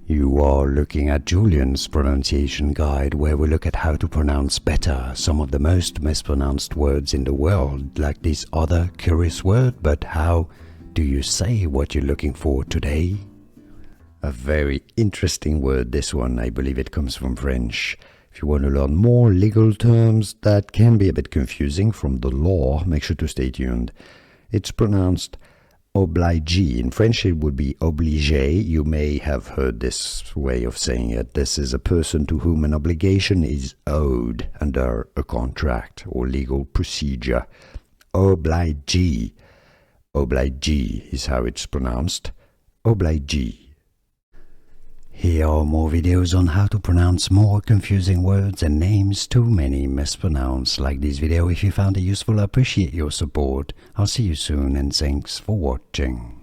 You are looking at Julian's pronunciation guide, where we look at how to pronounce better some of the most mispronounced words in the world, like this other curious word. But how do you say what you're looking for today? A very interesting word, this one. I believe it comes from French. If you want to learn more legal terms that can be a bit confusing from the law, make sure to stay tuned. It's pronounced obligee. In French it would be obligé. You may have heard this way of saying it. This is a person to whom an obligation is owed under a contract or legal procedure. Obligee. Obligee is how it's pronounced. Obligee. Here are more videos on how to pronounce more confusing words and names too many mispronounced. Like this video if you found it useful. I appreciate your support. I'll see you soon and thanks for watching.